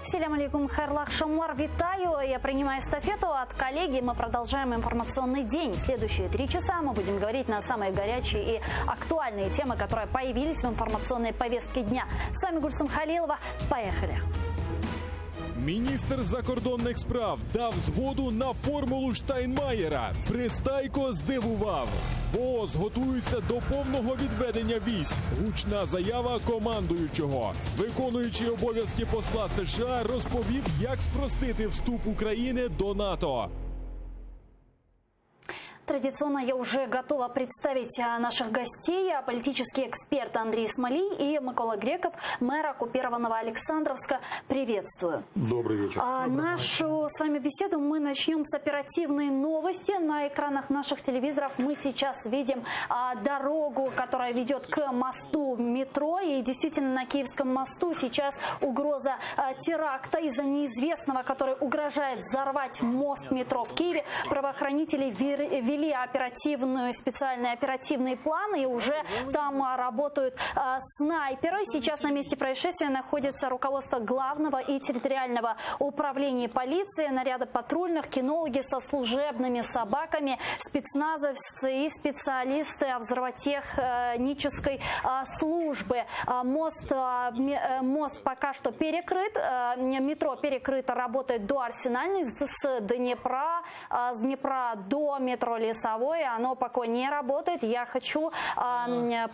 Селям алейкум, хайрлах шамлар, витаю. Я принимаю эстафету от коллеги. Мы продолжаем информационный день. Следующие 3 часа мы будем говорить на самые горячие и актуальные темы, которые появились в информационной повестке дня. С вами Гульсум Халилова. Поехали. Міністр закордонних справ дав згоду на формулу Штайнмаєра. Пристайко здивував. ВООЗ готується до повного відведення військ. Гучна заява командуючого. Виконуючий обов'язки посла США розповів, як спростити вступ України до НАТО. Традиционно я уже готова представить наших гостей. Политический эксперт Андрей Смолий и Микола Греков, мэр оккупированного Александровска. Приветствую. Добрый вечер. Нашу с вами беседу мы начнем с оперативной новости. На экранах наших телевизоров мы сейчас видим дорогу, которая ведет к мосту метро. И действительно на Киевском мосту сейчас угроза теракта из-за неизвестного, который угрожает взорвать мост метро в Киеве. Правоохранители ввели специальные оперативные планы, и уже там работают снайперы. Сейчас на месте происшествия находится руководство главного и территориального управления полиции, наряды патрульных, кинологи со служебными собаками, спецназовцы и специалисты взрывотехнической службы. Мост пока что перекрыт, метро перекрыто, работает до Арсенальной, с Днепра до метро Лесовой, оно пока не работает. Я хочу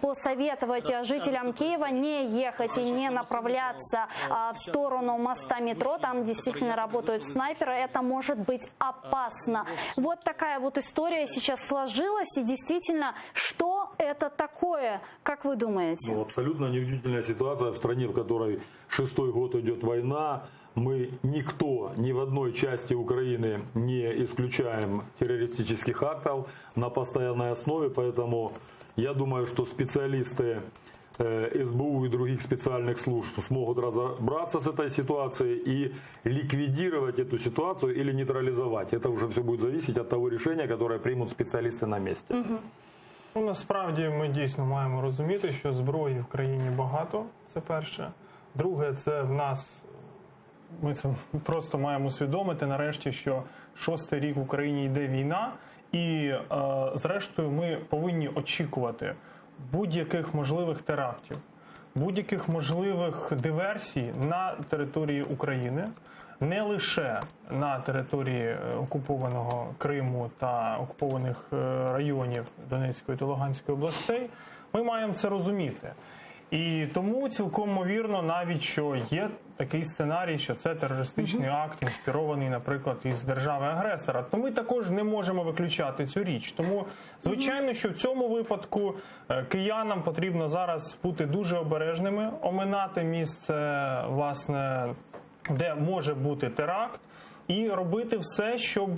посоветовать жителям Киева не ехать и не направляться в сторону моста метро. Там действительно работают снайперы. Это может быть опасно. Вот такая вот история сейчас сложилась. И действительно, что это такое, как вы думаете? Абсолютно неудивительная ситуация в стране, в которой 6-й год идет война. Мы никто ни в одной части Украины не исключаем террористических актов на постоянной основе, поэтому я думаю, что специалисты СБУ и других специальных служб смогут разобраться с этой ситуацией и ликвидировать эту ситуацию или нейтрализовать. Это уже все будет зависеть от того решения, которое примут специалисты на месте. Насправді ми дійсно маємо розуміти, що зброї в країні багато, це перше. Друге, це в нас, ми це просто маємо усвідомити нарешті, що 6-й рік в Україні йде війна, і зрештою ми повинні очікувати будь-яких можливих терактів, будь-яких можливих диверсій на території України, не лише на території окупованого Криму та окупованих районів Донецької та Луганської областей. Ми маємо це розуміти. І тому цілком ймовірно навіть, що є такий сценарій, що це терористичний акт, інспірований, наприклад, із держави-агресора. То ми також не можемо виключати цю річ. Тому, звичайно, що в цьому випадку киянам потрібно зараз бути дуже обережними, оминати місце, власне, де може бути теракт, і робити все, щоб,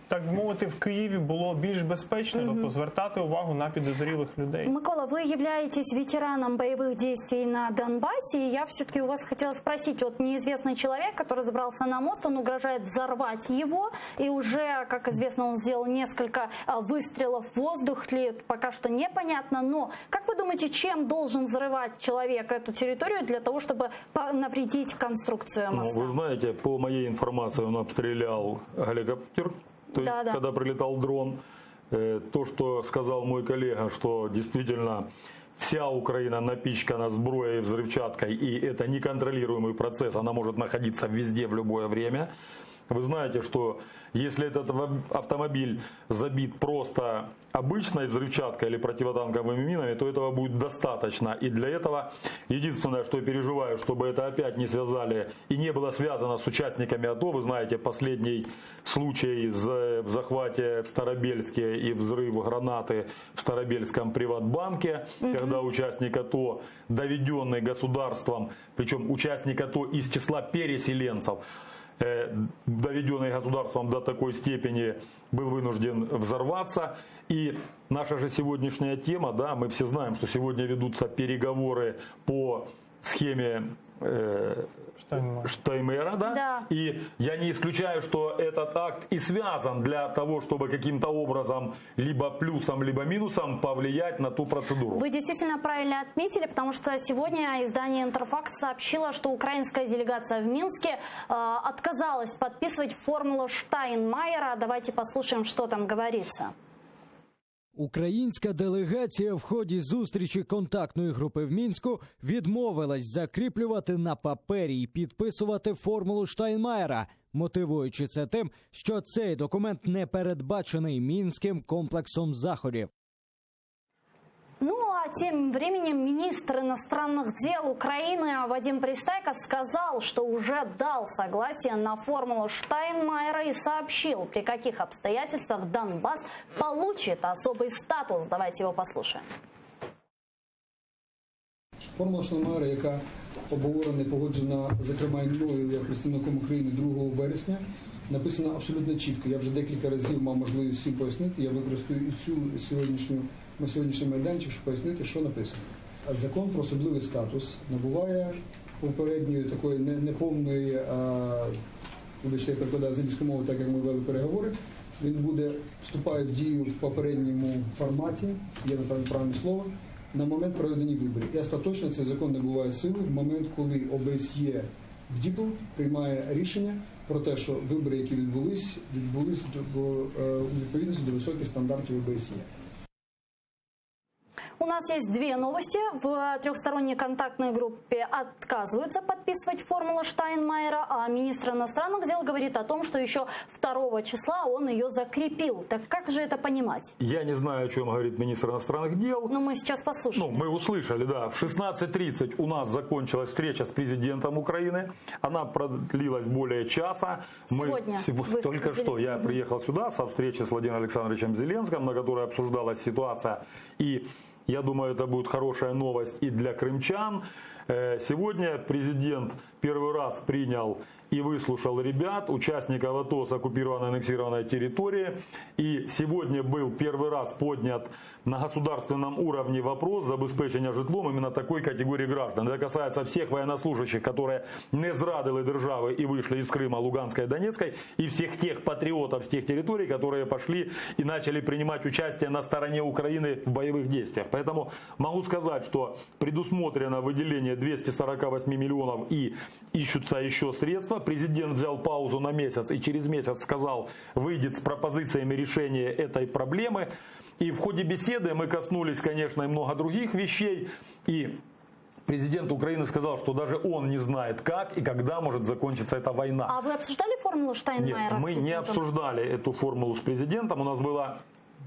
так мовити, в Києві було більш безпечно, тобто звертати увагу на підозрілих людей. Микола, вы являетесь ветераном боевых действий на Донбассе, и я все-таки у вас хотела спросить, вот неизвестный человек, который забрался на мост, он угрожает взорвать его, и уже, как известно, он сделал несколько выстрелов в воздух, пока что непонятно, но как вы думаете, чем должен взрывать человек эту территорию для того, чтобы навредить конструкцию моста? Вы знаете, по моей информации, он обстрелял геликоптер, то есть, когда прилетал дрон. То, что сказал мой коллега, что действительно вся Украина напичкана сброей и взрывчаткой, и это неконтролируемый процесс, она может находиться везде в любое время. Вы знаете, что если этот автомобиль забит просто обычной взрывчаткой или противотанковыми минами, то этого будет достаточно. И для этого единственное, что я переживаю, чтобы это опять не связали и не было связано с участниками АТО. Вы знаете, последний случай в захвате в Старобельске и взрыв гранаты в Старобельском Приватбанке, когда участник АТО, доведенный государством, причем участник АТО из числа переселенцев, доведенный государством до такой степени, был вынужден взорваться. И наша же сегодняшняя тема, да, мы все знаем, что сегодня ведутся переговоры по схеме Штайнмайера, да? Да. И я не исключаю, что этот акт и связан для того, чтобы каким-то образом либо плюсом, либо минусом повлиять на ту процедуру. Вы действительно правильно отметили, потому что сегодня издание «Интерфакт» сообщило, что украинская делегация в Минске отказалась подписывать формулу Штайнмайера. Давайте послушаем, что там говорится. Українська делегація в ході зустрічі контактної групи в Мінську відмовилась закріплювати на папері і підписувати формулу Штайнмайера, мотивуючи це тим, що цей документ не передбачений Мінським комплексом заходів. Ну, а тем временем министр иностранных дел Украины Вадим Пристайко сказал, что уже дал согласие на формулу Штайнмайера и сообщил, при каких обстоятельствах Донбасс получит особый статус. Давайте его послушаем. Формула Штайнмайера, яка обговорена і погоджена, зокрема, і мною як представником України 2 вересня, написана абсолютно чітко. Я вже декілька разів мав можливість всім пояснити. Я використаю і цю сьогоднішній майданчик, щоб пояснити, що написано. Закон про особливий статус набуває попередньої такої неповної, вибачте, я перекладаю з англійської мови, так як ми вели переговори. Він вступає в дію в попередньому форматі, є, напевно, правильне слово, на момент проведення виборів. І остаточно цей закон набуває сили в момент, коли ОБСЄ в ДІПЛ приймає рішення про те, що вибори, які відбулись у відповідності до високих стандартів ОБСЄ. У нас есть две новости. В трехсторонней контактной группе отказываются подписывать формулу Штайнмайера, а министр иностранных дел говорит о том, что еще 2 числа он ее закрепил. Так как же это понимать? Я не знаю, о чем говорит министр иностранных дел. Но мы сейчас послушаем. Мы услышали, да. В 16:30 у нас закончилась встреча с президентом Украины. Она продлилась более часа. Сегодня. Только что я приехал сюда со встречи с Владимиром Александровичем Зеленским, на которой обсуждалась ситуация. И я думаю, это будет хорошая новость и для крымчан. Сегодня президент первый раз принял и выслушал ребят, участников АТО с оккупированной аннексированной территории. И сегодня был первый раз поднят на государственном уровне вопрос забезпечения житлом именно такой категории граждан. Это касается всех военнослужащих, которые не зрадили державы и вышли из Крыма, Луганской и Донецкой, и всех тех патриотов с тех территорий, которые пошли и начали принимать участие на стороне Украины в боевых действиях. Поэтому могу сказать, что предусмотрено выделение 248 миллионов и ищутся еще средства. Президент взял паузу на месяц и через месяц сказал, выйдет с пропозициями решения этой проблемы. И в ходе беседы мы коснулись, конечно, и много других вещей. И президент Украины сказал, что даже он не знает, как и когда может закончиться эта война. А вы обсуждали формулу Штайнмайера? Нет, мы не обсуждали эту формулу с президентом. У нас была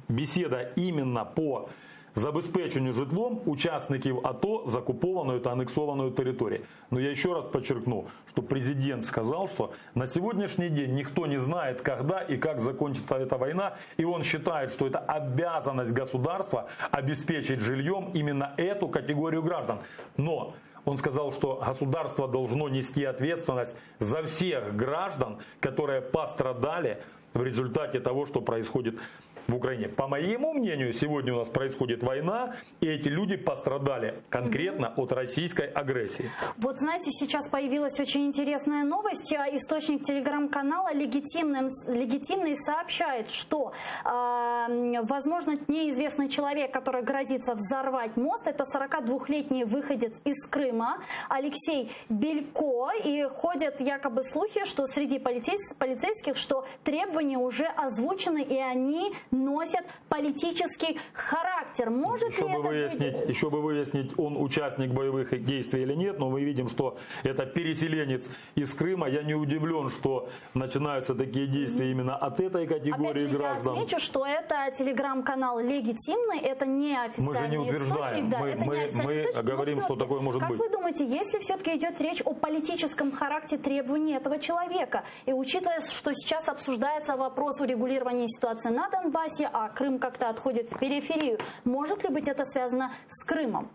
беседа именно по забезпеченню житлом участників АТО з оккупованную и аннексованную территорию. Но я еще раз подчеркну, что президент сказал, что на сегодняшний день никто не знает, когда и как закончится эта война, и он считает, что это обязанность государства обеспечить жильем именно эту категорию граждан. Но он сказал, что государство должно нести ответственность за всех граждан, которые пострадали в результате того, что происходит в Украине. По моему мнению, сегодня у нас происходит война, и эти люди пострадали конкретно от российской агрессии. Вот знаете, сейчас появилась очень интересная новость. Источник телеграм-канала «Легитимный» сообщает, что, возможно, неизвестный человек, который грозится взорвать мост, это 42-летний выходец из Крыма Алексей Белько. И ходят якобы слухи, что среди полицейских, что требования уже озвучены, и они носят политический характер. Может еще ли это еще бы выяснить, он участник боевых действий или нет, но мы видим, что это переселенец из Крыма. Я не удивлен, что начинаются такие действия именно от этой категории граждан. Я отмечу, что это телеграм-канал «Легитимный», это не официальный Мы же не утверждаем, мы говорим, что такое может быть. Как вы думаете, если все-таки идет речь о политическом характере требований этого человека, и учитывая, что сейчас обсуждается вопрос урегулирования ситуации на Донбассе, а Крым как-то отходит в периферию, может ли быть это связано с Крымом?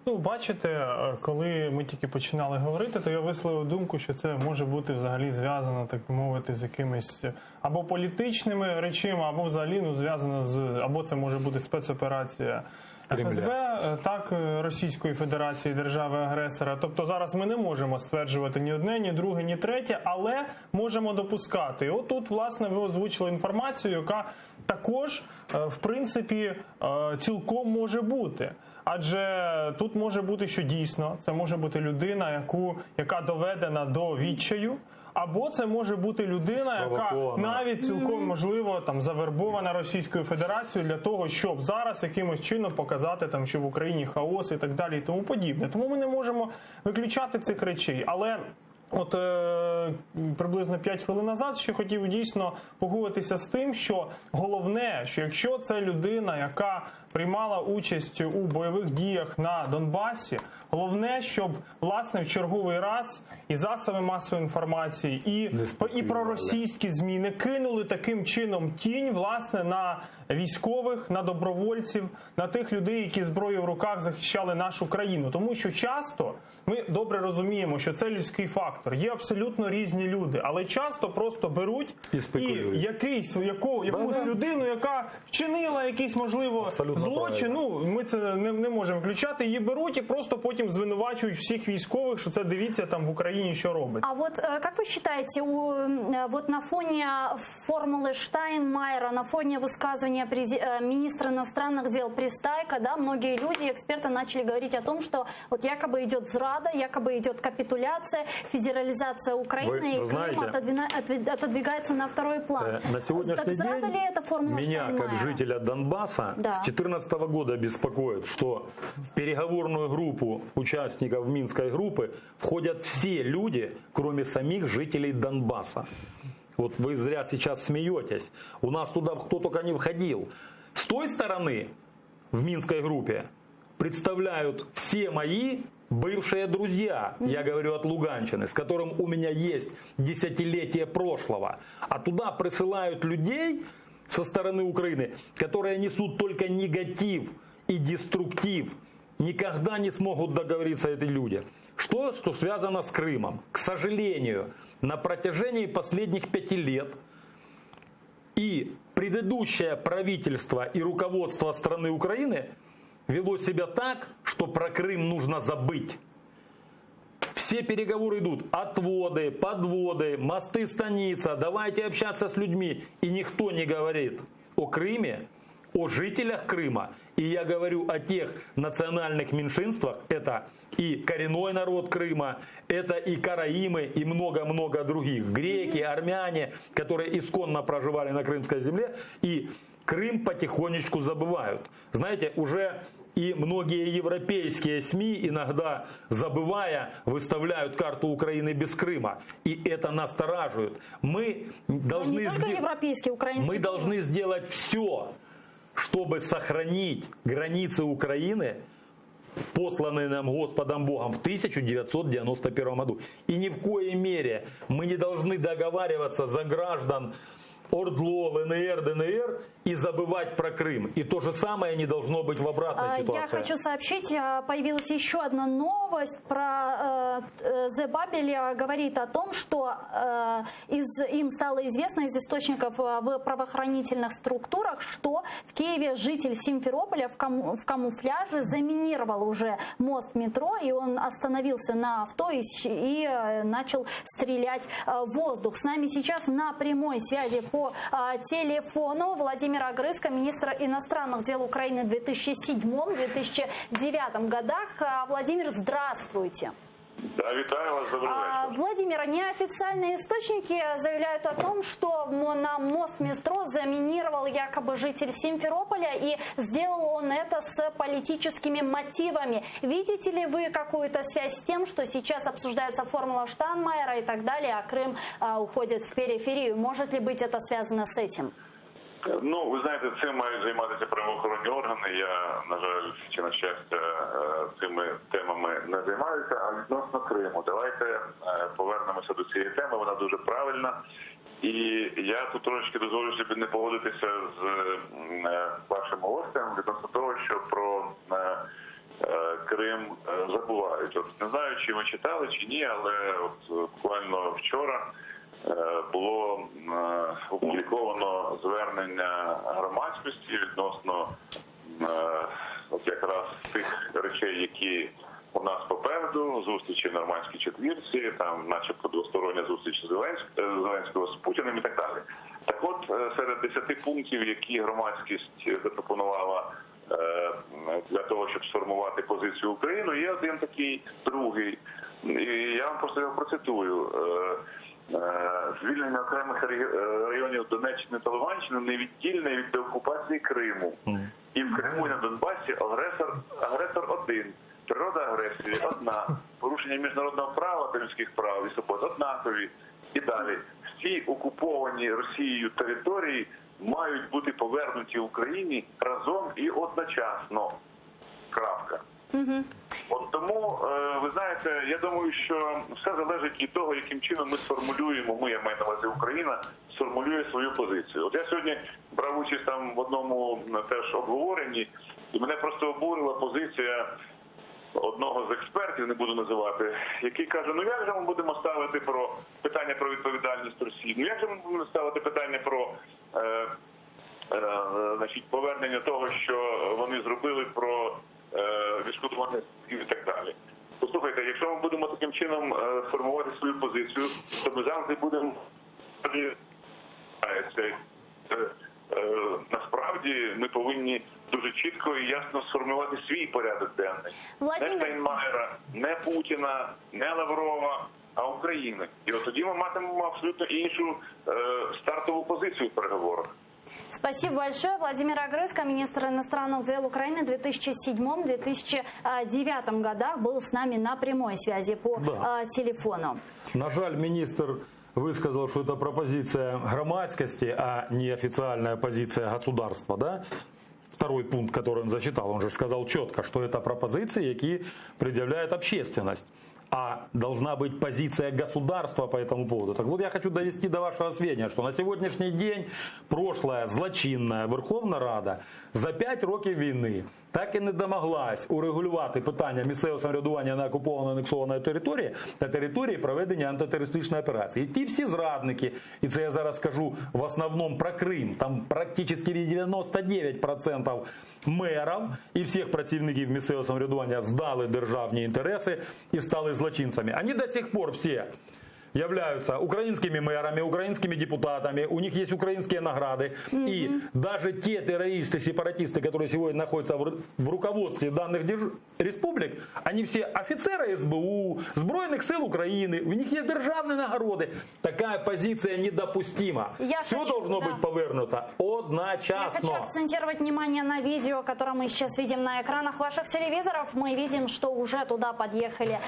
Ну, бачите, коли ми тільки починали говорити, то я висловив думку, що це може бути взагалі зв'язано, так би мовити, з якимись або політичними речами, або взагалі зв'язано з, або це може бути спецоперація Кремля. ФСБ, так Російської Федерації, держави-агресора. Тобто зараз ми не можемо стверджувати ні одне, ні друге, ні третє, але можемо допускати. І отут, власне, ви озвучили інформацію, яка також, в принципі, цілком може бути. Адже тут може бути, що дійсно це може бути людина, яка доведена до відчаю, або це може бути людина, яка навіть цілком можливо там завербована Російською Федерацією для того, щоб зараз якимось чином показати там, що в Україні хаос і так далі і тому подібне. Тому ми не можемо виключати цих речей. Але от приблизно 5 хвилин назад ще хотів дійсно погодитися з тим, що головне, що якщо це людина, яка приймала участь у бойових діях на Донбасі, головне, щоб, власне, в черговий раз і засоби масової інформації, і проросійські ЗМІ не кинули таким чином тінь, власне, на військових, на добровольців, на тих людей, які зброєю в руках захищали нашу країну. Тому що часто ми добре розуміємо, що це людський фактор. Є абсолютно різні люди, але часто просто беруть якусь людину, яка вчинила якийсь, можливо, злочин, ми це не можемо включати, її беруть і просто потім звинувачують всіх військових, що це дивіться там в Україні, що робить. А вот как вы считаете, вот на фоне формулы Штайнмайера, на фоне высказывания министра иностранных дел Пристайко, да, многие люди, эксперты начали говорить о том, что вот якобы идет зрада, якобы идет капитуляция, федерализация Украины, и Крым отодвигается на второй план. На сегодняшний день меня, как жителя Донбасса, с 2014 года беспокоит, что в переговорную группу участников Минской группы входят все люди, кроме самих жителей Донбасса. Вот вы зря сейчас смеетесь. У нас туда кто только не входил. С той стороны в Минской группе представляют все мои бывшие друзья, я говорю от Луганщины, с которым у меня есть десятилетие прошлого. А туда присылают людей со стороны Украины, которые несут только негатив и деструктив. Никогда не смогут договориться эти люди. Что связано с Крымом? К сожалению, на протяжении последних 5 лет и предыдущее правительство и руководство страны Украины вело себя так, что про Крым нужно забыть. Все переговоры идут, отводы, подводы, мосты, станица, давайте общаться с людьми. И никто не говорит о Крыме, о жителях Крыма. И я говорю о тех национальных меньшинствах, это и коренной народ Крыма, это и караимы, и много-много других. Греки, армяне, которые исконно проживали на крымской земле, и Крым потихонечку забывают. Знаете, уже и многие европейские СМИ, иногда забывая, выставляют карту Украины без Крыма. И это настораживает. Мы должны сделать все, чтобы сохранить границы Украины, посланные нам Господом Богом в 1991 году. И ни в коей мере мы не должны договариваться за граждан ОРДЛО, ЛНР, ДНР и забывать про Крым. И то же самое не должно быть в обратной ситуации. Я хочу сообщить, появилась еще одна новость про The Babel. Говорит о том, что им стало известно из источников в правоохранительных структурах, что в Киеве житель Симферополя в камуфляже заминировал уже мост метро, и он остановился на авто и начал стрелять в воздух. С нами сейчас на прямой связи по телефону Владимир Огрызко, министр иностранных дел Украины в 2007-2009 годах. Владимир, здравствуйте. Да, витаю вас, добрый вечер. Владимир, неофициальные источники заявляют о том, что на мост метро заминировал якобы житель Симферополя, и сделал он это с политическими мотивами. Видите ли вы какую-то связь с тем, что сейчас обсуждается формула Штайнмайера и так далее, а Крым уходит в периферию? Может ли быть это связано с этим? Ну, ви знаєте, цим мають займатися правоохоронні органи. Я, на жаль, чи на щастя, цими темами не займаюся. А відносно Криму, давайте повернемося до цієї теми. Вона дуже правильна. І я тут трошки дозволю собі не погодитися з вашим гостем відносно того, що про Крим забувають. От не знаю, чи ви читали, чи ні, але от буквально вчора було опубліковано звернення громадськості відносно, от якраз зустрічі в Нормандській четвірці, там начебто двостороння зустріч Зеленського з Путіним і так далі. Так от, серед 10 пунктів, які громадськість запропонувала для того, щоб сформувати позицію України, є один такий другий. І я вам просто його процитую. Звільнення окремих районів Донеччини та Луганщини невіддільне від деокупації Криму. І в Криму і на Донбасі агресор один. Природа агресії одна. Порушення міжнародного права та людських прав і свобод однакові. І далі. Всі окуповані Росією території мають бути повернуті Україні разом і одночасно. Крапка. От тому, ви знаєте, я думаю, що все залежить від того, яким чином ми сформулюємо, я маю на увазі Україна, сформулює свою позицію. От я сьогодні брав участь там в одному теж обговоренні, і мене просто обурила позиція одного з експертів, не буду називати, який каже, ну як же ми будемо ставити про питання про відповідальність Росії, ну як же ми будемо ставити питання про повернення того, що вони зробили, про відшкодування і так далі. Послухайте, якщо ми будемо таким чином формувати свою позицію, то ми завжди будемо насправді ми повинні дуже чітко і ясно сформувати свій порядок денний. Не Штайнмаєра, не Путіна, не Лаврова, а України. І от тоді ми матимемо абсолютно іншу стартову позицію в переговорах. Спасибо большое. Владимир Огрызко, министр иностранных дел Украины в 2007-2009 годах, был с нами на прямой связи по телефону. На жаль, министр высказал, что это пропозиция громадскости, а не официальная позиция государства, да? Второй пункт, который он зачитал, он же сказал четко, что это пропозиции, которые предъявляет общественность. А должна быть позиция государства по этому поводу. Так вот, я хочу довести до вашего сведения, что на сегодняшний день прошлая злочинная Верховна Рада за 5 років війни так і не домоглась урегулювати питання місцевого самоврядування на окупованій анексованій території та території проведення антитерористичної операції. І ті всі зрадники, і це я зараз скажу в основному про Крим, там практично 99% мерів і всіх працівників місцевого самоврядування здали державні інтереси і стали злочинцами. Они до сих пор все являются украинскими мэрами, украинскими депутатами, у них есть украинские награды. И даже те террористы, сепаратисты, которые сегодня находятся в руководстве данных республик, они все офицеры СБУ, Збройных сил Украины, у них есть державные награды. Такая позиция недопустима. Все должно быть повернуто одночасно. Я хочу акцентировать внимание на видео, которое мы сейчас видим на экранах ваших телевизоров. Мы видим, что уже туда подъехали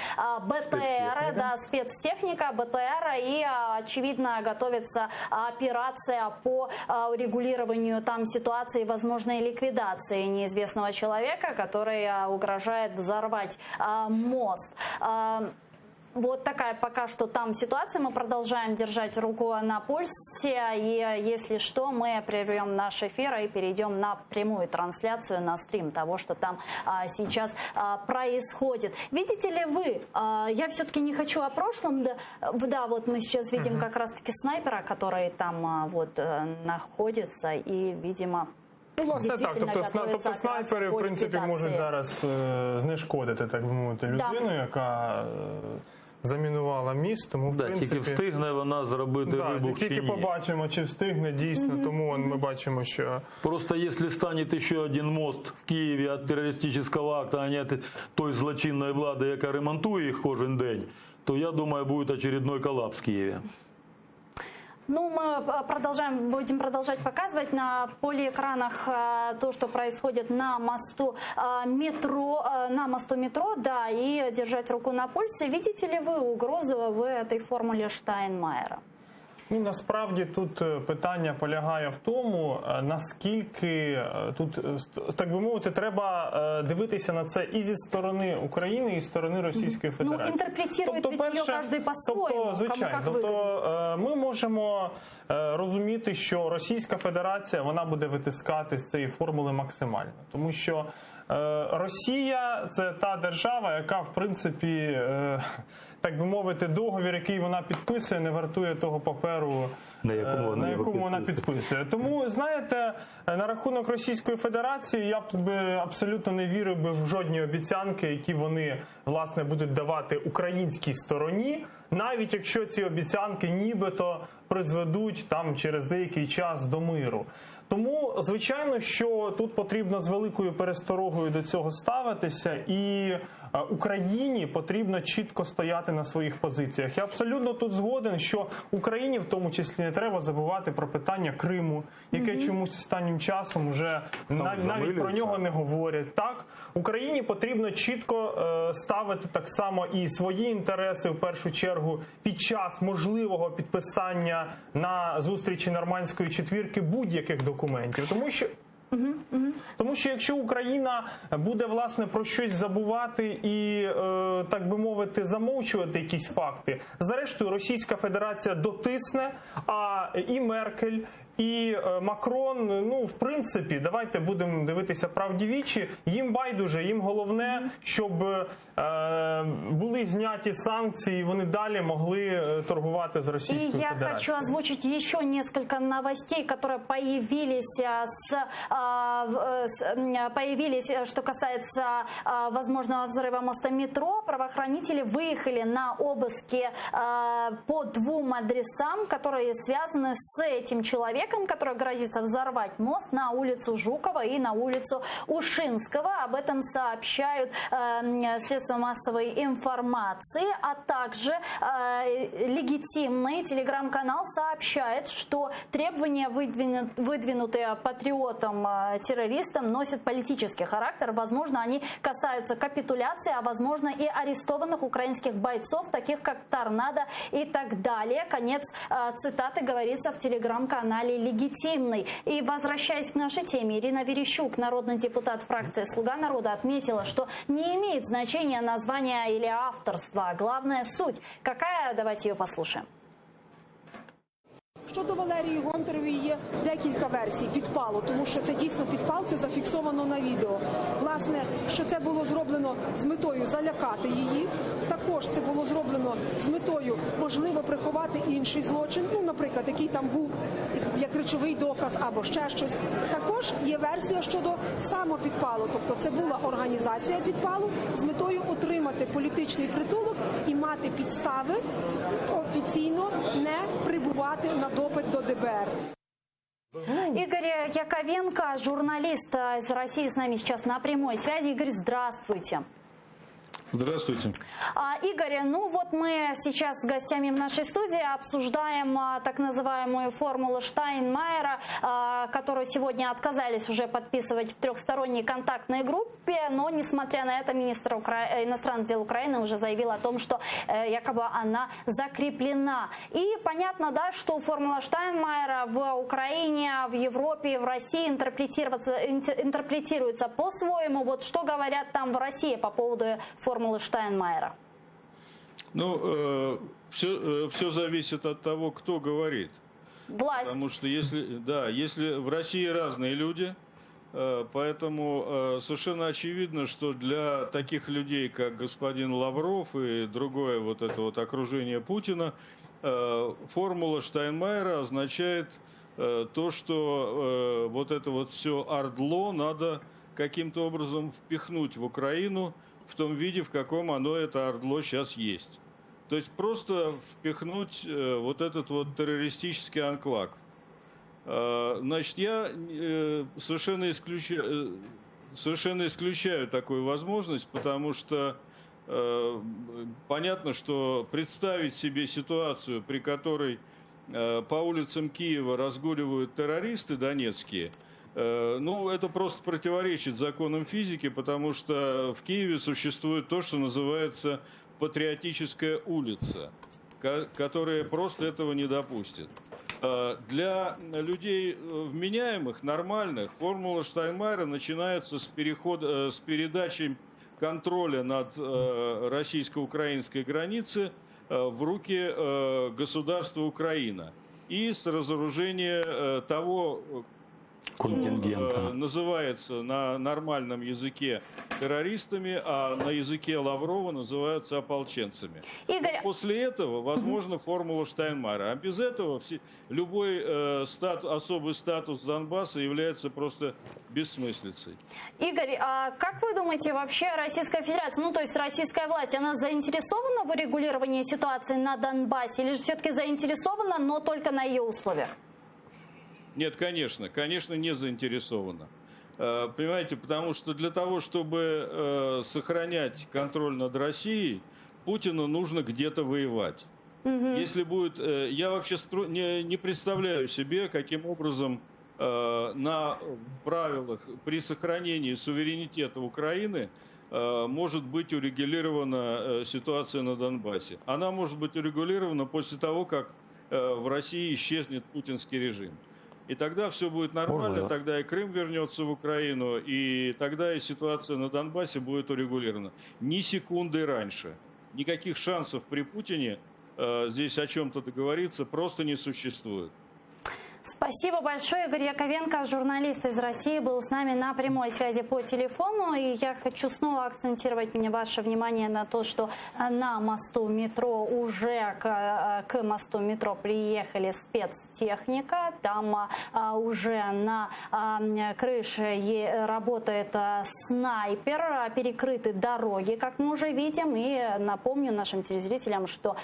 БТР, спецтехника, БТР, и, очевидно, готовится операция по урегулированию там ситуации, возможной ликвидации неизвестного человека, который угрожает взорвать мост. Вот такая пока что там ситуация. Мы продолжаем держать руку на пульсе. И если что, мы прервем наш эфир и перейдем на прямую трансляцию, на стрим того, что там сейчас происходит. Видите ли вы, я все-таки не хочу о прошлом. Да, вот мы сейчас видим как раз-таки снайпера, который там вот находится и, видимо... Ну, власне так, тобто снайпери, в принципі, можуть зараз знешкодити, так би мовити, людину, яка замінувала міст, тому, в принципі... Тільки встигне вона зробити вибух чи ні. Тільки побачимо, чи встигне дійсно, тому ми бачимо, що... Просто якщо стане ще один мост в Києві від терористичного акту, а не від той злочинної влади, яка ремонтує їх кожен день, то, я думаю, буде очередной колапс в Києві. Ну, мы будем продолжать показывать на полиэкранах то, что происходит на мосту метро, да, и держать руку на пульсе. Видите ли вы угрозу в этой формуле Штайнмаєра? Ну, насправді тут питання полягає в тому, наскільки тут, так би мовити, треба дивитися на це і зі сторони України, і зі сторони Російської Федерації. Ну, інтерпретує від нього кожен по-своєму. Звичайно, ми можемо розуміти, що Російська Федерація, вона буде витискати з цієї формули максимально. Тому що Росія – це та держава, яка, в принципі, так би мовити, договір, який вона підписує, не вартує того паперу, на якому вона підписує. Тому, знаєте, на рахунок Російської Федерації я б би абсолютно не вірив би в жодні обіцянки, які вони, власне, будуть давати українській стороні, навіть якщо ці обіцянки нібито призведуть там через деякий час до миру. Тому, звичайно, що тут потрібно з великою пересторогою до цього ставитися, і Україні потрібно чітко стояти на своїх позиціях. Я абсолютно тут згоден, що Україні в тому числі не треба забувати про питання Криму, яке чомусь останнім часом вже навіть про нього не говорять. Так, Україні потрібно чітко ставити так само і свої інтереси, в першу чергу, під час можливого підписання на зустрічі Нормандської четвірки будь-яких документів. Тому що якщо Україна буде, власне, про щось забувати і, так би мовити, замовчувати якісь факти, зрештою Російська Федерація дотисне, а і Меркель, і Макрон, ну, в принципі, давайте будемо дивитися правді в очі, їм байдуже, їм головне, щоб були зняті санкції, і вони далі могли торгувати з Російською Федерацією. И я хочу озвучить еще несколько новостей, которые появились, что касается возможного взрыва моста метро. Правоохранители выехали на обыски по 2 адресам, которые связаны с этим человеком, который грозится взорвать мост, на улицу Жукова и на улицу Ушинского. Об этом сообщают средства массовой информации, а также легитимный телеграм-канал сообщает, что требования, выдвинутые патриотам-террористам, носят политический характер. Возможно, они касаются капитуляции, а возможно и арестованных украинских бойцов, таких как Торнадо и так далее. Конец цитаты говорится в телеграм-канале «Легитимный». И возвращаясь к нашей теме, Ирина Верещук, народный депутат фракции «Слуга народа», отметила, что не имеет значения название или авторство, а главная суть. Какая? Давайте ее послушаем. Щодо Валерії Гонтаревої є декілька версій підпалу, тому що це дійсно підпал, це зафіксовано на відео. Власне, що це було зроблено з метою залякати її, також це було зроблено з метою, можливо, приховати інший злочин, ну, наприклад, який там був як речовий доказ або ще щось. Також є версія щодо самопідпалу, тобто це була організація підпалу з метою отримати політичний притулок і мати підстави офіційно не прибувати на допит до ДБР. Игорь Яковенко, журналист из России, с нами сейчас на прямой связи. Игорь, здравствуйте. Здравствуйте. Игорь, ну вот мы сейчас с гостями в нашей студии обсуждаем так называемую формулу Штайнмайера, которую сегодня отказались уже подписывать в трехсторонней контактной группе, но, несмотря на это, министр иностранных дел Украины уже заявил о том, что якобы она закреплена. И понятно, да, что формула Штайнмайера в Украине, в Европе, в России интерпретируется по-своему. Вот что говорят там в России по поводу формулы Штайнмайера? Ну, все зависит от того, кто говорит. Власть. Потому что если в России разные люди, поэтому совершенно очевидно, что для таких людей, как господин Лавров и другое вот это вот окружение Путина, формула Штайнмайера означает то, что вот это вот все ордло надо каким-то образом впихнуть в Украину в том виде, в каком оно, это ордло, сейчас есть. То есть просто впихнуть вот этот вот террористический анклав. Значит, я совершенно исключаю такую возможность, потому что понятно, что представить себе ситуацию, при которой по улицам Киева разгуливают террористы донецкие, ну, это просто противоречит законам физики, потому что в Киеве существует то, что называется патриотическая улица, которая просто этого не допустит. Для людей вменяемых, нормальных, формула Штайнмайера начинается с передачи контроля над российско-украинской границей в руки государства Украина и с разоружения того, контингента. Называется на нормальном языке террористами, а на языке Лаврова называются ополченцами. Игорь... После этого, возможно, формула Штайнмайера. А без этого любой особый статус Донбасса является просто бессмыслицей. Игорь, а как вы думаете, вообще Российская Федерация, ну то есть российская власть, она заинтересована в урегулировании ситуации на Донбассе или же все-таки заинтересована, но только на ее условиях? Нет, конечно, не заинтересована. Понимаете, потому что для того, чтобы сохранять контроль над Россией, Путину нужно где-то воевать. Если будет, я вообще не представляю себе, каким образом на правилах при сохранении суверенитета Украины может быть урегулирована ситуация на Донбассе. Она может быть урегулирована после того, как в России исчезнет путинский режим. И тогда все будет нормально, тогда и Крым вернется в Украину, и тогда и ситуация на Донбассе будет урегулирована. Ни секунды раньше. Никаких шансов при Путине здесь о чем-то договориться просто не существует. Спасибо большое. Игорь Яковенко, журналист из России, был с нами на прямой связи по телефону. И я хочу снова акцентировать ваше внимание на то, что на мосту метро уже к мосту метро приехали спецтехника. Там уже на крыше работает снайпер, перекрыты дороги, как мы уже видим. И напомню нашим телезрителям, что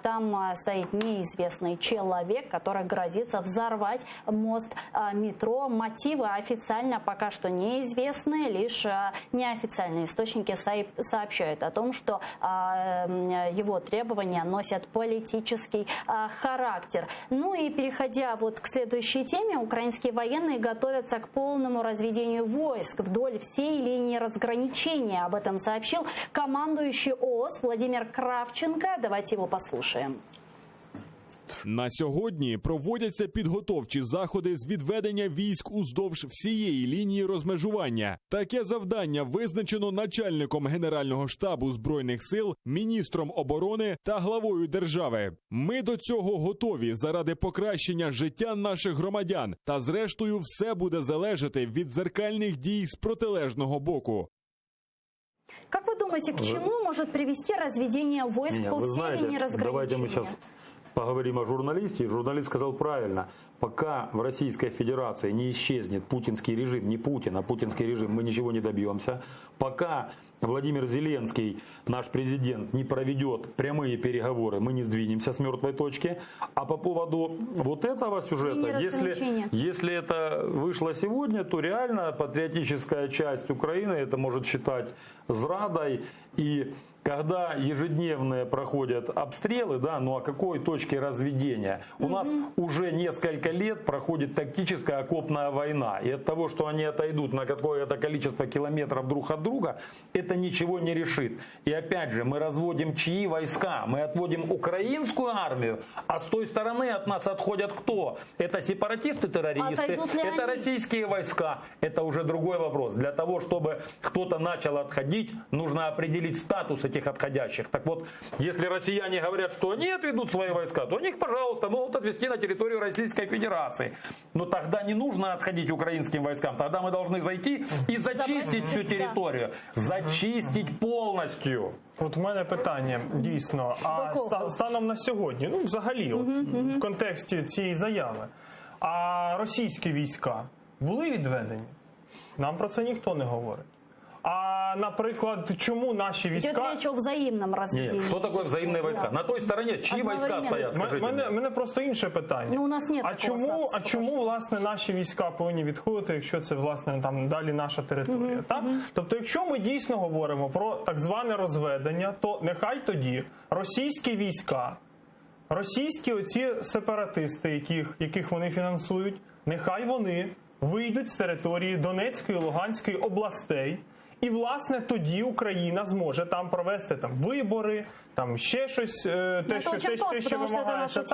там стоит неизвестный человек, который грозится взорвать мост метро. Мотивы официально пока что неизвестны, лишь неофициальные источники сообщают о том, что его требования носят политический характер. Ну и переходя к следующей теме, украинские военные готовятся к полному разведению войск вдоль всей линии разграничения. Об этом сообщил командующий ООС Владимир Кравченко. Давайте его послушаем. На сьогодні проводяться підготовчі заходи з відведення військ уздовж всієї лінії розмежування. Таке завдання визначено начальником Генерального штабу Збройних сил, міністром оборони та главою держави. Ми до цього готові заради покращення життя наших громадян. Та зрештою все буде залежати від дзеркальних дій з протилежного боку. Как вы думаете, к чему может привести разведение войск по всей линии разграничения? Давайте мы сейчас поговорим о журналисте. Журналист сказал правильно. Пока в Российской Федерации не исчезнет путинский режим, не Путин, а путинский режим, мы ничего не добьемся. Пока Владимир Зеленский, наш президент, не проведет прямые переговоры, мы не сдвинемся с мертвой точки. А по поводу вот этого сюжета, если это вышло сегодня, то реально патриотическая часть Украины это может считать зрадой. И когда ежедневные проходят обстрелы, да, ну о какой точке разведения? У нас уже несколько лет проходит тактическая окопная война. И от того, что они отойдут на какое-то количество километров друг от друга, это ничего не решит. И опять же, мы разводим чьи войска? Мы отводим украинскую армию, а с той стороны от нас отходят кто? Это сепаратисты-террористы, это российские войска. Это уже другой вопрос. Для того, чтобы кто-то начал отходить, нужно определить статус этих отходящих. Так вот, если россияне говорят, что они отведут свои войска, то они их, пожалуйста, могут отвести на территорию Российской Федерации. Но тогда не нужно отходить украинским войскам. Тогда мы должны зайти и зачистить всю территорию. Зачистить повністю. От у мене питання, дійсно, а станом на сьогодні, ну взагалі, в контексті цієї заяви, а російські війська були відведені? Нам про це ніхто не говорить. А, наприклад, чому наші війська... Идет речь о взаимном разведении. Что такое взаимные войска? На той стороне чьи войска стоят? Мене просто інше питання. Ну, у нас нет чому, власне, наші війська повинні відходити, якщо це, власне, там далі наша територія? Так? Тобто, якщо ми дійсно говоримо про так зване розведення, то нехай тоді російські війська, російські оці сепаратисти, яких вони фінансують, нехай вони вийдуть з території Донецької, Луганської областей І, власне, тоді Україна зможе там провести вибори, ще щось, те, що вимагається.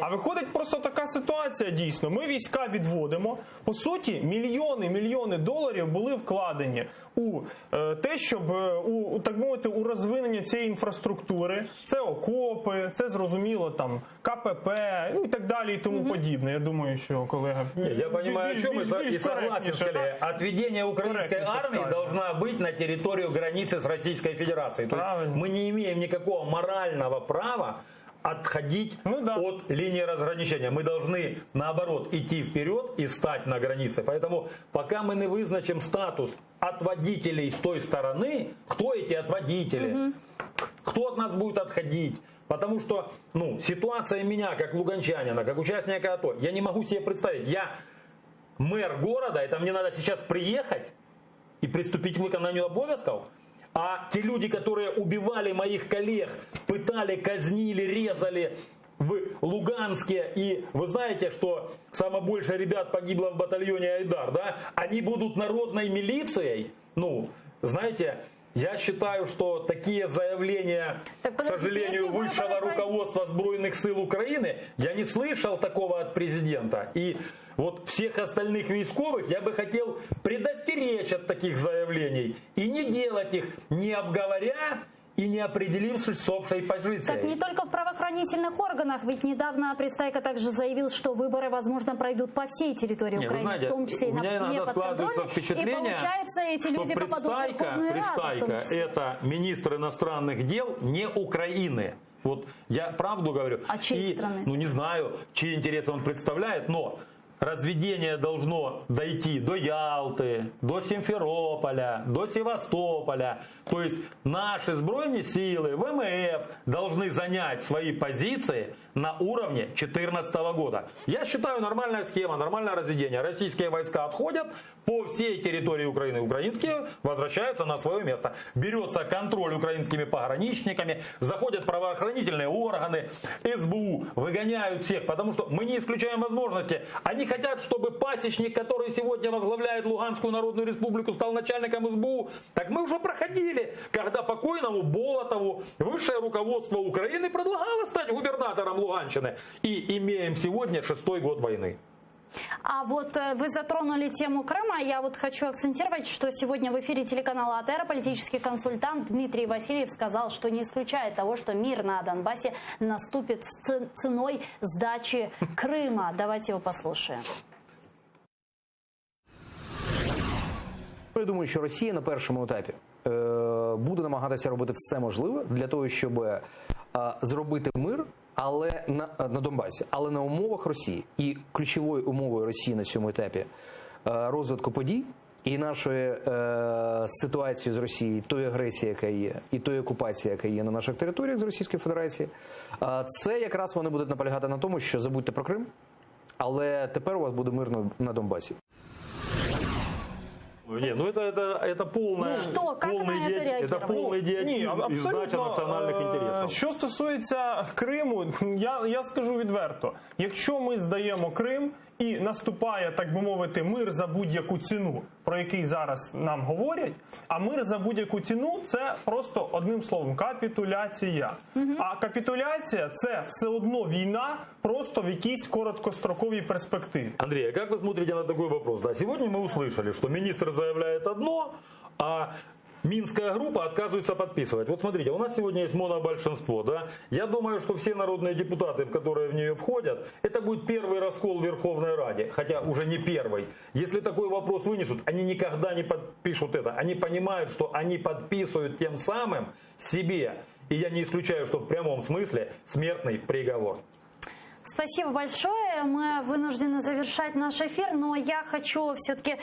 А виходить просто така ситуація, дійсно. Ми війська відводимо. По суті, мільйони доларів були вкладені у те, щоб, так мовити, у розвинення цієї інфраструктури. Це окопи, це, зрозуміло, КПП, і так далі, і тому подібне. Я думаю, що колега... Я понимаю, о чем и согласен с коллегой. Отведение украинской армии должна быть на территорию границы с Российской Федерацией. То есть мы не имеем никакого морального права отходить от линии разграничения. Мы должны, наоборот, идти вперед и стать на границе. Поэтому пока мы не вызначим статус отводителей с той стороны, кто эти отводители, кто от нас будет отходить. Потому что ситуация меня, как луганчанина, как участника АТО, я не могу себе представить. Я мэр города, это мне надо сейчас приехать и приступить к выполнению обовязков. А те люди, которые убивали моих коллег, пытали, казнили, резали в Луганске, и вы знаете, что самое большее ребят погибло в батальоне Айдар, да? Они будут народной милицией? Знаете, я считаю, что такие заявления, к сожалению, высшего руководства Збройных сил Украины, я не слышал такого от президента. И вот всех остальных войсковых я бы хотел предостеречь от таких заявлений и не делать их, не обговоря и не определившись с общей позицией. Так не только в правоохранительных органах, ведь недавно Пристайко также заявил, что выборы, возможно, пройдут по всей территории Украины, знаете, в том числе и на неподконтрольной. И получается, эти люди попадут в Верховную Раду. Это министр иностранных дел не Украины. Вот я правду говорю. А чьей страны? Не знаю, чьи интересы он представляет, но разведение должно дойти до Ялты, до Симферополя, до Севастополя. То есть наши сбройные силы, ВМФ, должны занять свои позиции на уровне 2014 года. Я считаю, нормальная схема, нормальное разведение. Российские войска отходят по всей территории Украины. Украинские возвращаются на свое место. Берется контроль украинскими пограничниками, заходят правоохранительные органы, СБУ, выгоняют всех, потому что мы не исключаем возможности. Они хотят, чтобы пасечник, который сегодня возглавляет Луганскую Народную Республику, стал начальником СБУ. Так мы уже проходили, когда покойному Болотову высшее руководство Украины предлагало стать губернатором Луганщины. И имеем сегодня 6-й год войны. А вот вы затронули тему Крыма. Я вот хочу акцентировать, что сегодня в эфире телеканала АТР политический консультант Дмитрий Васильев сказал, что не исключает того, что мир на Донбассе наступит с ценой сдачи Крыма. Давайте его послушаем. Я думаю, що Росія на першому етапі буде намагатися робити все можливе для того, щоб зробити мир, але на Донбасі, але на умовах Росії. І ключовою умовою Росії на цьому етапі розвитку подій і нашої ситуації з Росією, тої агресії, яка є, і тої окупації, яка є на наших територіях з Російської Федерації, це якраз вони будуть наполягати на тому, що забудьте про Крим, але тепер у вас буде мирно на Донбасі. Не, это полный идиотизм из сдачи национальных интересов. Що стосується Криму, я скажу відверто. Якщо ми здаємо Крим і наступає, так би мовити, мир за будь-яку ціну, про який зараз нам говорять, а мир за будь-яку ціну – це просто одним словом – капітуляція. А капітуляція – це все одно війна, просто в якійсь короткостроковій перспективі. Андрей, а как вы смотрите на такой вопрос? Да, сегодня мы услышали, что министр заявляет одно, а Минская группа отказывается подписывать. Вот смотрите, у нас сегодня есть монобольшинство, да? Я думаю, что все народные депутаты, которые в нее входят, это будет первый раскол в Верховной Раде, хотя уже не первый. Если такой вопрос вынесут, они никогда не подпишут это. Они понимают, что они подписывают тем самым себе, и я не исключаю, что в прямом смысле смертный приговор. Спасибо большое. Мы вынуждены завершать наш эфир, но я хочу все-таки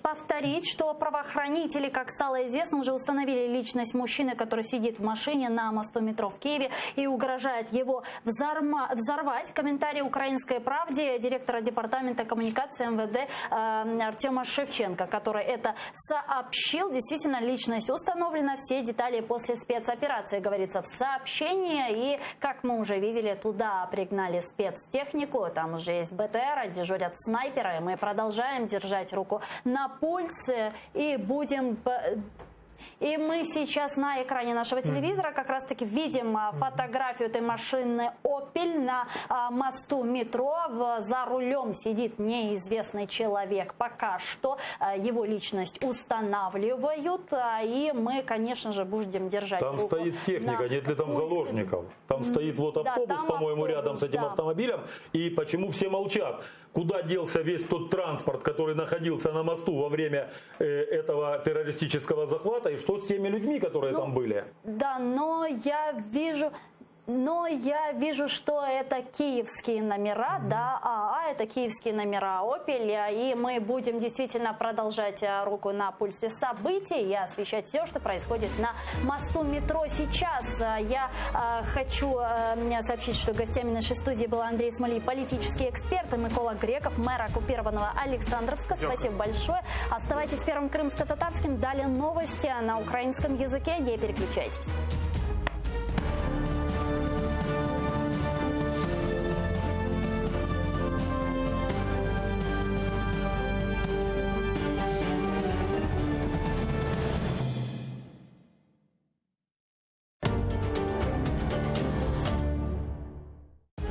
повторить, что правоохранители, как стало известно, уже установили личность мужчины, который сидит в машине на мосту метро в Киеве и угрожает его взорвать. Комментарий «Украинской правде» директора департамента коммуникации МВД Артема Шевченко, который это сообщил. Действительно, личность установлена, все детали после спецоперации, говорится в сообщении. И, как мы уже видели, туда пригнали спецтехнику, там уже есть БТР, дежурят снайперы. Мы продолжаем держать руку на пульсе и будем И мы сейчас на экране нашего телевизора как раз-таки видим фотографию этой машины «Опель» на мосту метро. За рулем сидит неизвестный человек. Пока что его личность устанавливают. И мы, конечно же, будем держать Там руку стоит техника, нет ли там заложников? Там стоит вот автобус, там по-моему, автобус, рядом с этим автомобилем. И почему все молчат? Куда делся весь тот транспорт, который находился на мосту во время этого террористического захвата? И что с теми людьми, которые там были? Да, но я вижу, что это киевские номера, да, это киевские номера Opel, и мы будем действительно продолжать руку на пульсе событий и освещать все, что происходит на мосту метро сейчас. Я хочу сообщить, что гостями нашей студии был Андрей Смолий, политический эксперт, и Микола Греков, мэр оккупированного Александровска. Спасибо большое. Оставайтесь с Первым крымско-татарским. Далее новости на украинском языке. Не переключайтесь.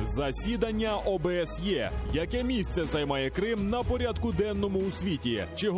Засідання ОБСЄ. Яке місце займає Крим на порядку денному у світі? Чи